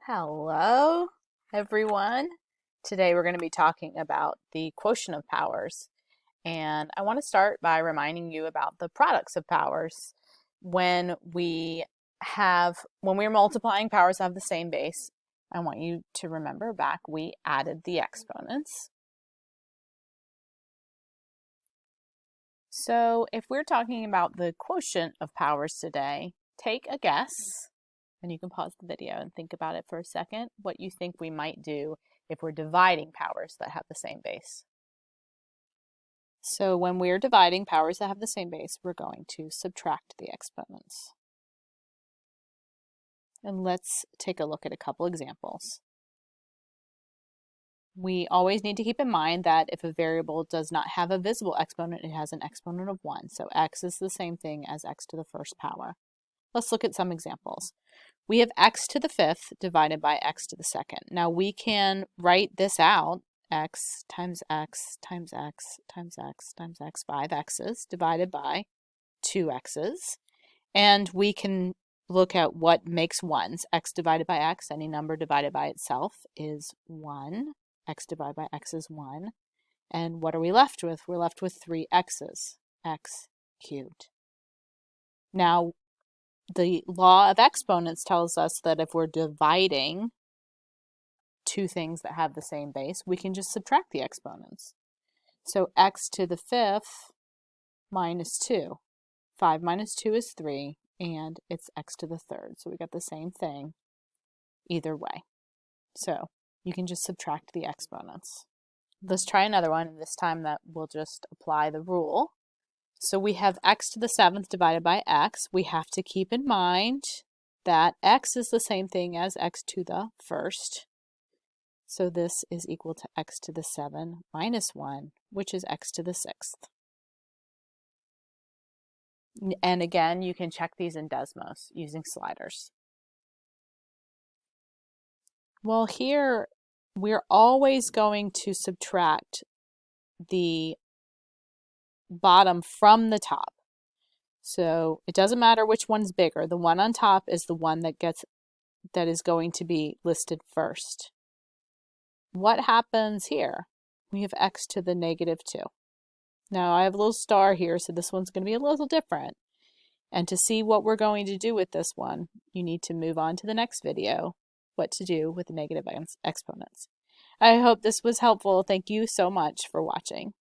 Hello, everyone. Today we're going to be talking about the quotient of powers. And I want to start by reminding you about the products of powers. When we're multiplying powers that have the same base, I want you to remember back we added the exponents. So if we're talking about the quotient of powers today, take a guess. And you can pause the video and think about it for a second, what you think we might do if we're dividing powers that have the same base. So when we're dividing powers that have the same base, we're going to subtract the exponents. And let's take a look at a couple examples. We always need to keep in mind that if a variable does not have a visible exponent, it has an exponent of 1. So x is the same thing as x to the first power. Let's look at some examples. We have x to the fifth divided by x to the second. Now we can write this out, x times x times x times x times x, 5 x's divided by 2 x's. And we can look at what makes ones. X divided by x, any number divided by itself is 1. X divided by x is 1. And what are we left with? We're left with 3 x's, x cubed. Now, the law of exponents tells us that if we're dividing two things that have the same base, we can just subtract the exponents. So x to the fifth minus 2. 5 minus 2 is 3, and it's x to the third. So we got the same thing either way. So you can just subtract the exponents. Let's try another one, and this time that we'll just apply the rule. So we have x to the seventh divided by x. We have to keep in mind that x is the same thing as x to the first. So this is equal to x to the 7 minus 1, which is x to the sixth. And again, you can check these in Desmos using sliders. Well, here we're always going to subtract the bottom from the top. So it doesn't matter which one's bigger. The one on top is the one that is going to be listed first. What happens here? We have x to the negative 2. Now I have a little star here, so this one's going to be a little different. And to see what we're going to do with this one, you need to move on to the next video, what to do with the negative exponents. I hope this was helpful. Thank you so much for watching.